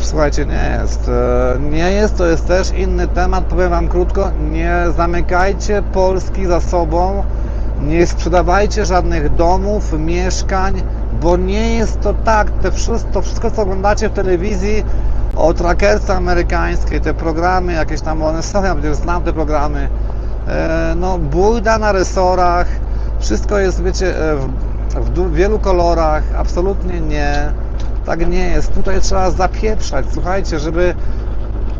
Słuchajcie, nie jest, to jest też inny temat, powiem wam krótko, nie zamykajcie Polski za sobą, nie sprzedawajcie żadnych domów, mieszkań, bo nie jest to tak, to wszystko co oglądacie w telewizji o trackerce amerykańskiej, te programy jakieś tam, one są, ja przecież znam te programy, no bujda na resorach, wszystko jest, wiecie, w wielu kolorach, absolutnie nie. Tak nie jest. Tutaj trzeba zapieprzać, słuchajcie, żeby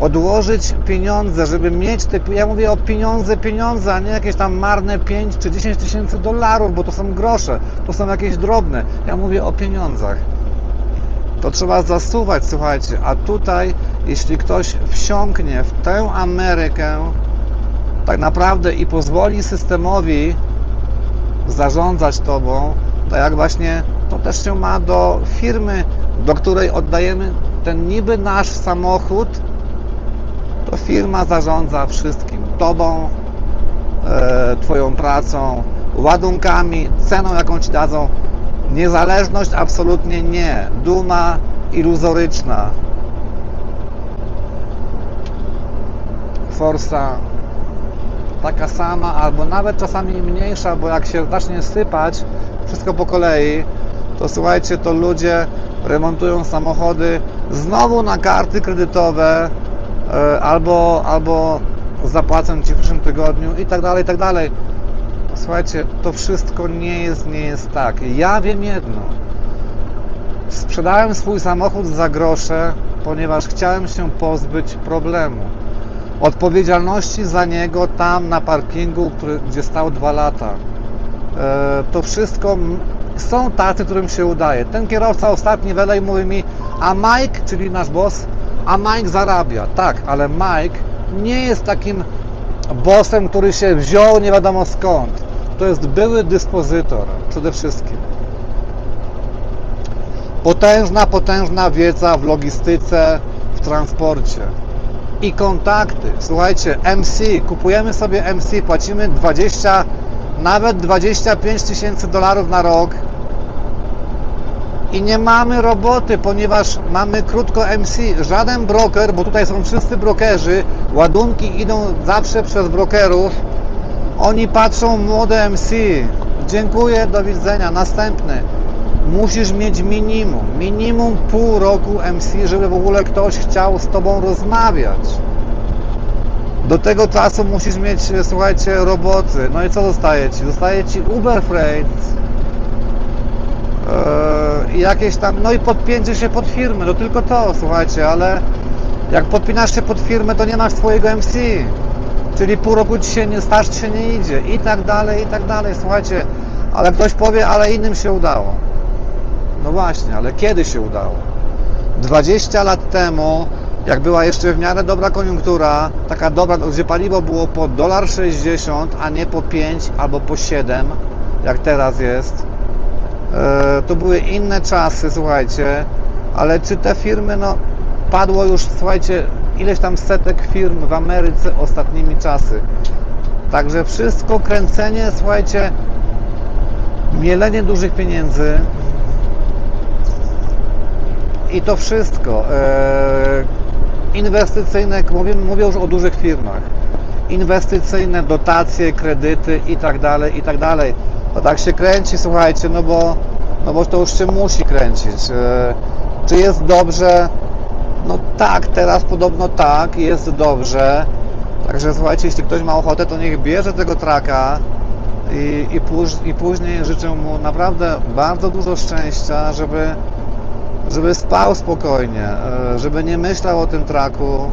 odłożyć pieniądze, żeby mieć te, ja mówię o pieniądze, a nie jakieś tam marne 5 czy 10 tysięcy dolarów, bo to są grosze, to są jakieś drobne. Ja mówię o pieniądzach. To trzeba zasuwać, słuchajcie, a tutaj, jeśli ktoś wsiąknie w tę Amerykę, tak naprawdę i pozwoli systemowi zarządzać tobą, to jak właśnie to też się ma do firmy, do której oddajemy ten niby nasz samochód, to firma zarządza wszystkim, tobą, twoją pracą, ładunkami, ceną jaką ci dadzą. Niezależność absolutnie nie, duma iluzoryczna. Forsa taka sama, albo nawet czasami mniejsza, bo jak się zacznie sypać wszystko po kolei, to słuchajcie, to ludzie remontują samochody znowu na karty kredytowe, albo zapłacę ci w przyszłym tygodniu i tak dalej, i tak dalej. Słuchajcie, to wszystko nie jest tak. Ja wiem jedno. Sprzedałem swój samochód za grosze, ponieważ chciałem się pozbyć problemu. Odpowiedzialności za niego tam na parkingu, gdzie stał 2 lata. To wszystko są tacy, którym się udaje. Ten kierowca ostatni wedaj mówi mi, a Mike, czyli nasz boss, a Mike zarabia. Tak, ale Mike nie jest takim bossem, który się wziął nie wiadomo skąd. To jest były dyspozytor przede wszystkim. Potężna wiedza w logistyce, w w transporcie. I kontakty. Słuchajcie, MC, kupujemy sobie MC, płacimy 20, nawet 25 tysięcy dolarów na rok i nie mamy roboty, ponieważ mamy krótko MC. Żaden broker, bo tutaj są wszyscy brokerzy, ładunki idą zawsze przez brokerów. Oni patrzą, młode MC, dziękuję, do widzenia, następny. Musisz mieć minimum pół roku MC, żeby w ogóle ktoś chciał z Tobą rozmawiać. Do tego czasu musisz mieć, słuchajcie, roboty. No i co zostaje Ci? Zostaje Ci Uber Freight, jakieś tam, no i podpięcie się pod firmę, to tylko to, słuchajcie, ale jak podpinasz się pod firmę, to nie masz swojego MC, czyli pół roku Ci się nie, staż Ci się nie idzie i tak dalej, słuchajcie, ale ktoś powie, ale innym się udało. No właśnie, ale kiedy się udało? 20 lat temu, jak była jeszcze w miarę dobra koniunktura, taka dobra, gdzie paliwo było po $1,60, a nie po 5 albo po 7, jak teraz jest, to były inne czasy, słuchajcie, ale czy te firmy, no padło już, słuchajcie, ileś tam setek firm w Ameryce ostatnimi czasy. Także wszystko, kręcenie, słuchajcie, mielenie dużych pieniędzy i to wszystko. Inwestycyjne, mówię już o dużych firmach. Inwestycyjne, dotacje, kredyty i tak dalej. To tak się kręci, słuchajcie, no bo to już się musi kręcić. Czy jest dobrze? No tak, teraz podobno tak, jest dobrze. Także słuchajcie, jeśli ktoś ma ochotę, to niech bierze tego traka i później życzę mu naprawdę bardzo dużo szczęścia, żeby spał spokojnie, żeby nie myślał o tym traku,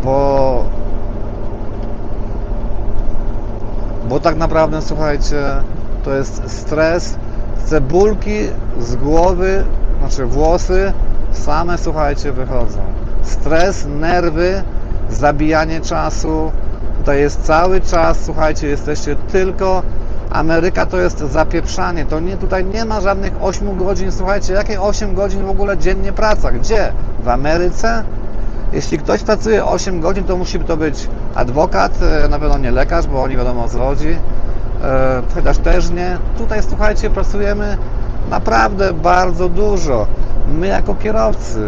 bo tak naprawdę, słuchajcie, to jest stres, cebulki z głowy, znaczy włosy same, słuchajcie, wychodzą. Stres, nerwy, zabijanie czasu, tutaj jest cały czas, słuchajcie, jesteście tylko, Ameryka to jest zapieprzanie, to nie, tutaj nie ma żadnych 8 godzin, słuchajcie, jakie 8 godzin w ogóle dziennie praca, gdzie? W Ameryce? Jeśli ktoś pracuje 8 godzin, to musi to być adwokat, na pewno nie lekarz, bo oni wiadomo o co chodzi, chociaż też nie. Tutaj, słuchajcie, pracujemy naprawdę bardzo dużo. My jako kierowcy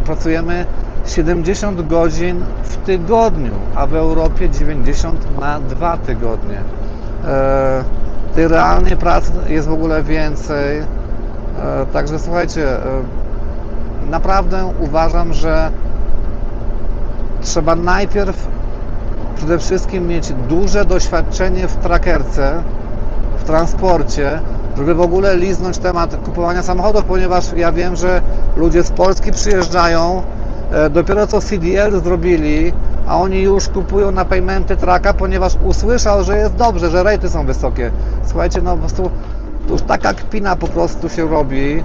pracujemy 70 godzin w tygodniu, a w Europie 90 na 2 tygodnie. Tej realnej pracy jest w ogóle więcej. Także słuchajcie, naprawdę uważam, że trzeba najpierw przede wszystkim mieć duże doświadczenie w trackerce, w transporcie, żeby w ogóle liznąć temat kupowania samochodów, ponieważ ja wiem, że ludzie z Polski przyjeżdżają, dopiero co CDL zrobili, a oni już kupują na paymenty traka, ponieważ usłyszał, że jest dobrze, że rejty są wysokie. Słuchajcie, no po prostu to już taka kpina po prostu się robi.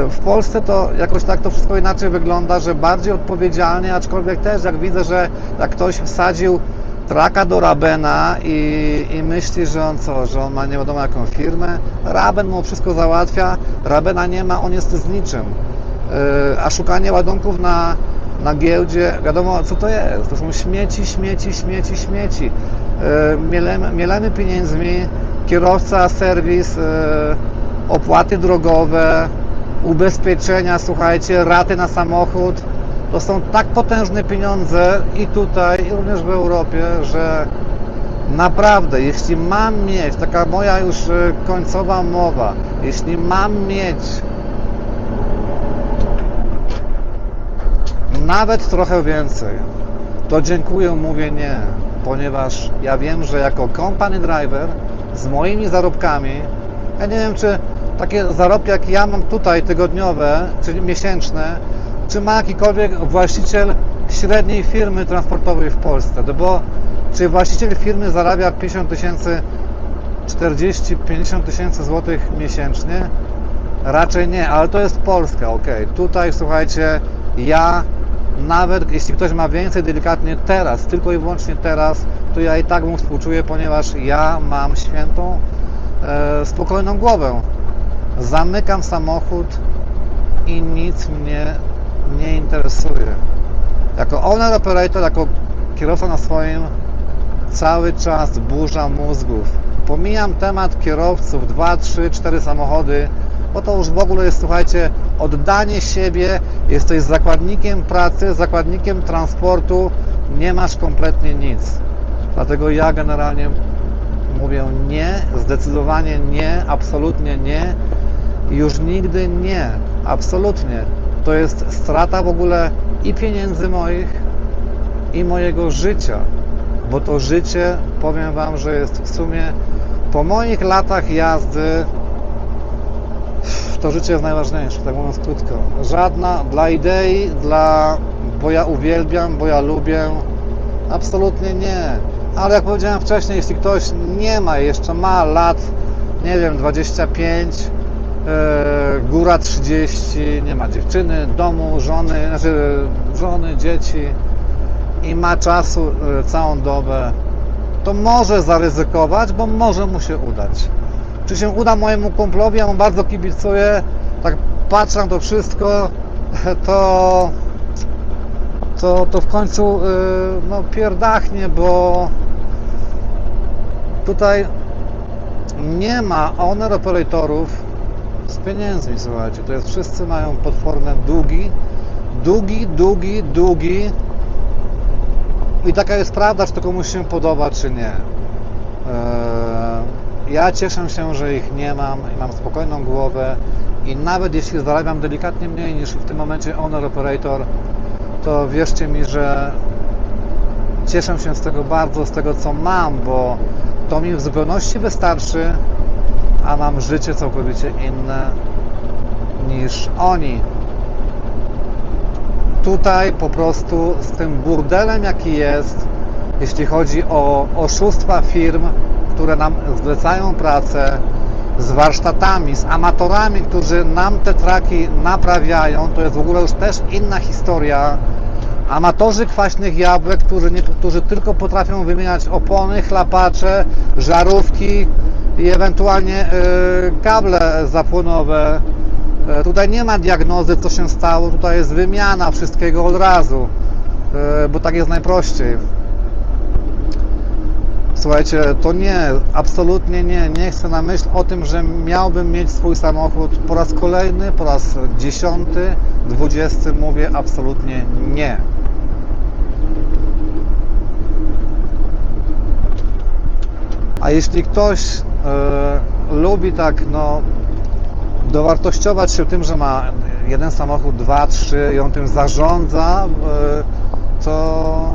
W Polsce to jakoś tak to wszystko inaczej wygląda, że bardziej odpowiedzialnie, aczkolwiek też jak widzę, że jak ktoś wsadził traka do Rabena i myśli, że on co, że on ma nie wiadomo jaką firmę, Raben mu wszystko załatwia, Rabena nie ma, on jest z niczym. A szukanie ładunków na giełdzie, wiadomo co to jest, to są śmieci. Mielemy pieniędzmi, kierowca, serwis, opłaty drogowe, ubezpieczenia, słuchajcie, raty na samochód. To są tak potężne pieniądze i tutaj, i również w Europie, że naprawdę, jeśli mam mieć, taka moja już końcowa mowa, jeśli mam mieć nawet trochę więcej, to dziękuję, mówię nie, ponieważ ja wiem, że jako company driver z moimi zarobkami, ja nie wiem, czy takie zarobki jak ja mam tutaj tygodniowe, czyli miesięczne, czy ma jakikolwiek właściciel średniej firmy transportowej w Polsce, bo czy właściciel firmy zarabia 50 tysięcy, 40-50 tysięcy złotych miesięcznie? Raczej nie, ale to jest Polska, ok. Tutaj, słuchajcie, ja nawet jeśli ktoś ma więcej, delikatnie teraz, tylko i wyłącznie teraz, to ja i tak mu współczuję, ponieważ ja mam świętą, spokojną głowę. Zamykam samochód i nic mnie nie interesuje. Jako owner operator, jako kierowca na swoim, cały czas burza mózgów. Pomijam temat kierowców, 2, 3, 4 samochody, bo to już w ogóle jest, słuchajcie, oddanie siebie, jesteś zakładnikiem pracy, zakładnikiem transportu, nie masz kompletnie nic. Dlatego ja generalnie mówię nie, zdecydowanie nie, absolutnie nie i już nigdy nie, absolutnie. To jest strata w ogóle i pieniędzy moich, i mojego życia, bo to życie, powiem Wam, że jest w sumie po moich latach jazdy, to życie jest najważniejsze, tak mówiąc krótko. Żadna dla idei, bo ja uwielbiam, bo ja lubię, absolutnie nie. Ale jak powiedziałem wcześniej, jeśli ktoś nie ma, jeszcze ma lat, nie wiem, 25, góra 30, nie ma dziewczyny, domu, żony, dzieci i ma czasu całą dobę, to może zaryzykować, bo może mu się udać. Czy się uda mojemu kumplowi, ja mu bardzo kibicuję, tak patrzę na to wszystko, to w końcu no, pierdachnie, bo tutaj nie ma owner operatorów z pieniędzmi, słuchajcie, to jest, wszyscy mają potworne długi i taka jest prawda, czy to komuś się podoba, czy nie. Ja cieszę się, że ich nie mam i mam spokojną głowę i nawet jeśli zarabiam delikatnie mniej niż w tym momencie owner operator, to wierzcie mi, że cieszę się z tego bardzo, z tego co mam, bo to mi w zupełności wystarczy, a mam życie całkowicie inne niż oni. Tutaj po prostu z tym burdelem jaki jest, jeśli chodzi o oszustwa firm, które nam zlecają pracę, z warsztatami, z amatorami, którzy nam te traki naprawiają, to jest w ogóle już też inna historia. Amatorzy kwaśnych jabłek, którzy tylko potrafią wymieniać opony, chlapacze, żarówki i ewentualnie kable zapłonowe. Tutaj nie ma diagnozy, co się stało, tutaj jest wymiana wszystkiego od razu, bo tak jest najprościej. Słuchajcie, to nie, absolutnie nie chcę na myśl o tym, że miałbym mieć swój samochód po raz kolejny, po raz 10, 20, mówię absolutnie nie. A jeśli ktoś lubi tak, no, dowartościować się tym, że ma jeden samochód, 2, 3 i on tym zarządza, to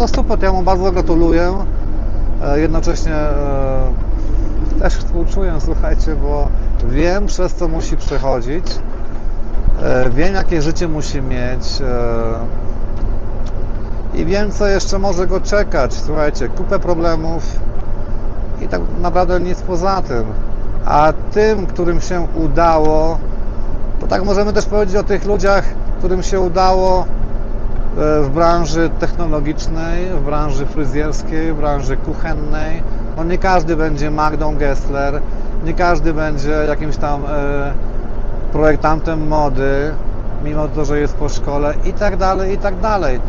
super, ja mu bardzo gratuluję. Jednocześnie też współczuję, słuchajcie, bo wiem, przez co musi przechodzić, wiem, jakie życie musi mieć i wiem, co jeszcze może go czekać. Słuchajcie, kupę problemów i tak naprawdę nic poza tym. A tym, którym się udało, to tak możemy też powiedzieć o tych ludziach, którym się udało w branży technologicznej, w branży fryzjerskiej, w branży kuchennej. No nie każdy będzie Magdą Gessler, nie każdy będzie jakimś tam projektantem mody, mimo to, że jest po szkole i tak dalej, i tak dalej.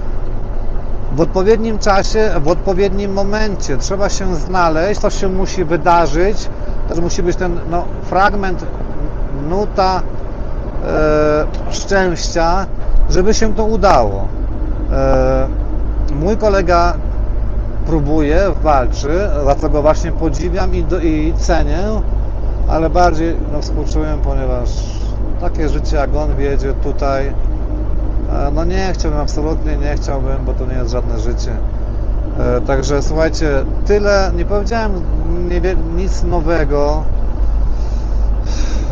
W odpowiednim czasie, w odpowiednim momencie trzeba się znaleźć, to się musi wydarzyć, też musi być ten fragment, nuta szczęścia, żeby się to udało. Mój kolega próbuje, walczy, za co go właśnie podziwiam i cenię, ale bardziej współczuję, ponieważ takie życie jak on wiedzie tutaj, no nie chciałbym, absolutnie nie chciałbym, bo to nie jest żadne życie. Także słuchajcie, tyle, nie powiedziałem nic nowego.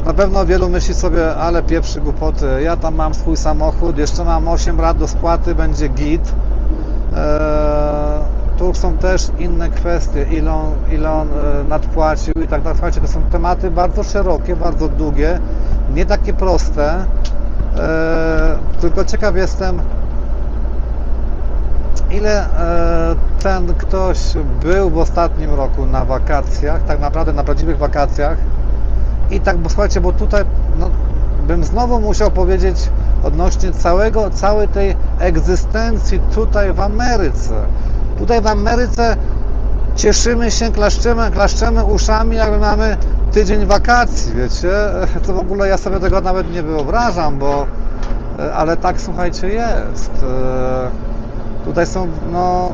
Na pewno wielu myśli sobie, ale pieprzy głupoty, ja tam mam swój samochód, jeszcze mam 8 lat do spłaty, będzie git. Tu są też inne kwestie, ile on nadpłacił i tak dalej. Słuchajcie, to są tematy bardzo szerokie, bardzo długie, nie takie proste, tylko ciekaw jestem, ile ten ktoś był w ostatnim roku na wakacjach, tak naprawdę na prawdziwych wakacjach. I tak, bo słuchajcie, bo tutaj bym znowu musiał powiedzieć odnośnie całej tej egzystencji tutaj w Ameryce. Tutaj w Ameryce cieszymy się, klaszczemy uszami, jakby mamy tydzień wakacji, wiecie? To w ogóle ja sobie tego nawet nie wyobrażam, ale tak, słuchajcie, jest. Tutaj są, no,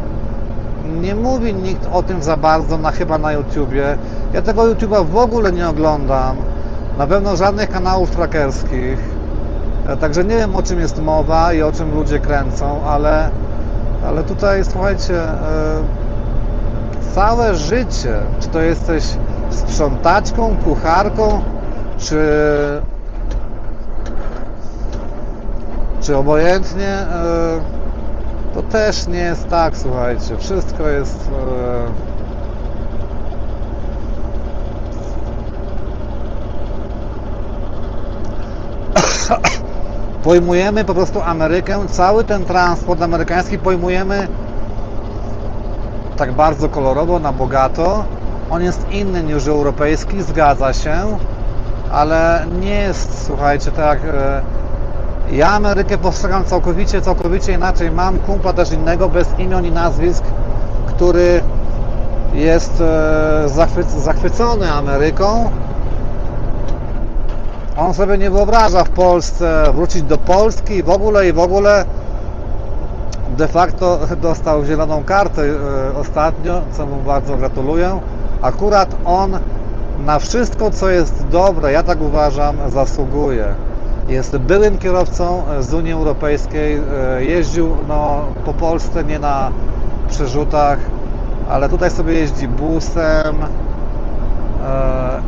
nie mówi nikt o tym za bardzo, chyba na YouTubie. Ja tego YouTube'a w ogóle nie oglądam. Na pewno żadnych kanałów trackerskich. Także nie wiem, o czym jest mowa i o czym ludzie kręcą, ale tutaj, słuchajcie, całe życie, czy to jesteś sprzątaczką, kucharką, czy obojętnie, to też nie jest tak, słuchajcie. Wszystko jest... Pojmujemy po prostu Amerykę, cały ten transport amerykański pojmujemy tak bardzo kolorowo, na bogato. On jest inny niż europejski, zgadza się, ale nie jest, słuchajcie, tak... Ja Amerykę postrzegam całkowicie inaczej. Mam kumpla też innego, bez imion i nazwisk, który jest zachwycony Ameryką. On sobie nie wyobraża w Polsce wrócić do Polski i w ogóle de facto dostał zieloną kartę ostatnio, co mu bardzo gratuluję. Akurat on na wszystko, co jest dobre, ja tak uważam, zasługuje. Jest byłym kierowcą z Unii Europejskiej, jeździł po Polsce, nie na przerzutach, ale tutaj sobie jeździ busem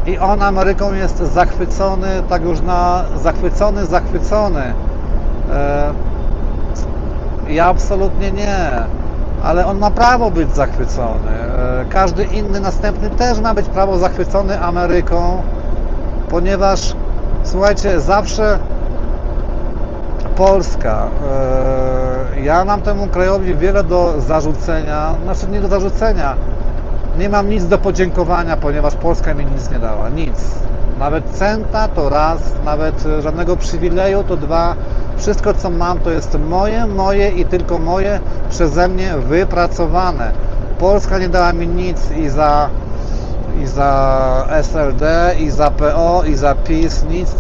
i on Ameryką jest zachwycony, tak już zachwycony. Ja absolutnie nie, ale on ma prawo być zachwycony. Każdy inny następny też ma być prawo zachwycony Ameryką, ponieważ, słuchajcie, zawsze Polska, ja mam temu krajowi wiele do zarzucenia, znaczy nie do zarzucenia, nie mam nic do podziękowania, ponieważ Polska mi nic nie dała, nic. Nawet centa to raz, nawet żadnego przywileju to dwa. Wszystko, co mam, to jest moje i tylko moje, przeze mnie wypracowane. Polska nie dała mi nic i za SLD, i za PO, i za PiS, nic.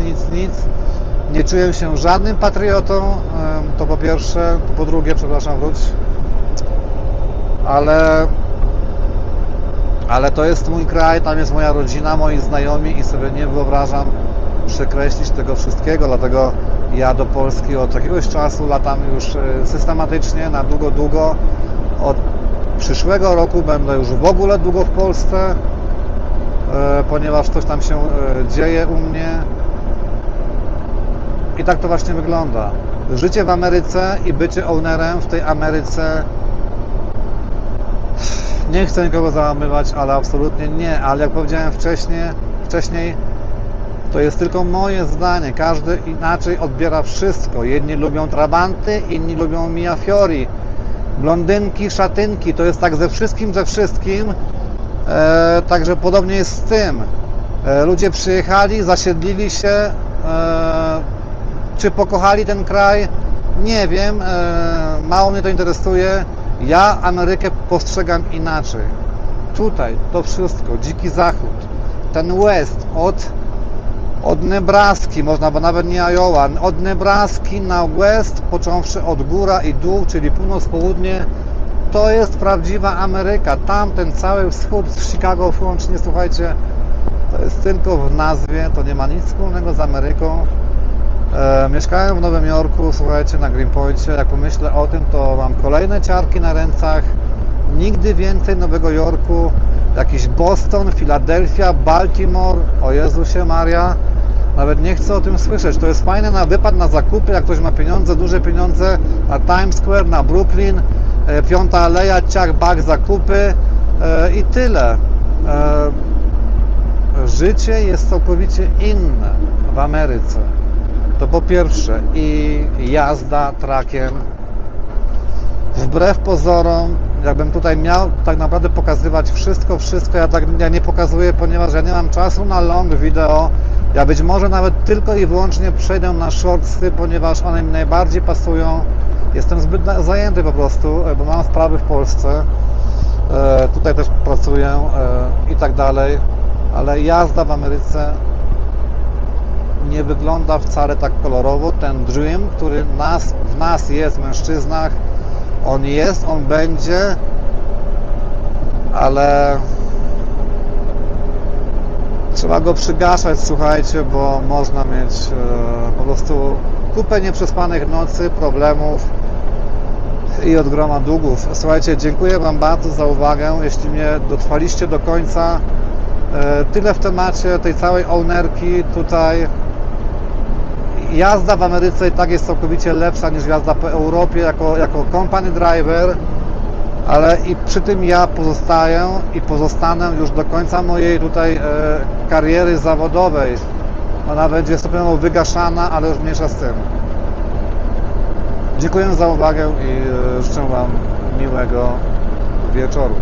Nie czuję się żadnym patriotą, to po pierwsze, po drugie, przepraszam, wróć. Ale to jest mój kraj, tam jest moja rodzina, moi znajomi i sobie nie wyobrażam przekreślić tego wszystkiego, dlatego ja do Polski od jakiegoś czasu latam już systematycznie, na długo. Od przyszłego roku będę już w ogóle długo w Polsce, ponieważ coś tam się dzieje u mnie. I tak to właśnie wygląda. Życie w Ameryce i bycie ownerem w tej Ameryce, nie chcę nikogo załamywać, ale absolutnie nie. Ale jak powiedziałem wcześniej, to jest tylko moje zdanie. Każdy inaczej odbiera wszystko. Jedni lubią trabanty, inni lubią Mia Fiori. Blondynki, szatynki, to jest tak ze wszystkim. Także podobnie jest z tym. Ludzie przyjechali, zasiedlili się, czy pokochali ten kraj, nie wiem, mało mnie to interesuje. Ja Amerykę postrzegam inaczej. Tutaj to wszystko, dziki zachód, ten West, od Nebraski, można, bo nawet nie Iowa, od Nebraski na West, począwszy od góra i dół, czyli północ, południe, to jest prawdziwa Ameryka. Tam ten cały wschód z Chicago włącznie, słuchajcie, to jest tylko w nazwie, to nie ma nic wspólnego z Ameryką. Mieszkałem w Nowym Jorku, słuchajcie, na Greenpointie. Jak pomyślę o tym, to mam kolejne ciarki na rękach. Nigdy więcej Nowego Jorku. Jakiś Boston, Filadelfia, Baltimore. O Jezusie Maria. Nawet nie chcę o tym słyszeć. To jest fajne na wypad, na zakupy, jak ktoś ma pieniądze, duże pieniądze, na Times Square, na Brooklyn, Piąta Aleja, ciach, bak, zakupy i tyle. Życie jest całkowicie inne w Ameryce. To po pierwsze. I jazda truckiem, wbrew pozorom, jakbym tutaj miał tak naprawdę pokazywać wszystko, ja nie pokazuję, ponieważ ja nie mam czasu na long video, Ja być może nawet tylko i wyłącznie przejdę na shortsy, ponieważ one mi najbardziej pasują. Jestem zbyt zajęty po prostu, bo mam sprawy w Polsce. Tutaj też pracuję i tak dalej. Ale jazda w Ameryce nie wygląda wcale tak kolorowo. Ten dream, który w nas jest, w mężczyznach, on jest, on będzie, ale trzeba go przygaszać, słuchajcie, bo można mieć po prostu kupę nieprzespanych nocy, problemów i od groma długów. Słuchajcie, dziękuję Wam bardzo za uwagę. Jeśli mnie dotrwaliście do końca, tyle w temacie tej całej ownerki tutaj. Jazda w Ameryce i tak jest całkowicie lepsza niż jazda po Europie jako company driver, ale i przy tym ja pozostaję i pozostanę już do końca mojej tutaj kariery zawodowej. Ona będzie stopniowo wygaszana, ale już mniejsza z tym. Dziękuję za uwagę i życzę Wam miłego wieczoru.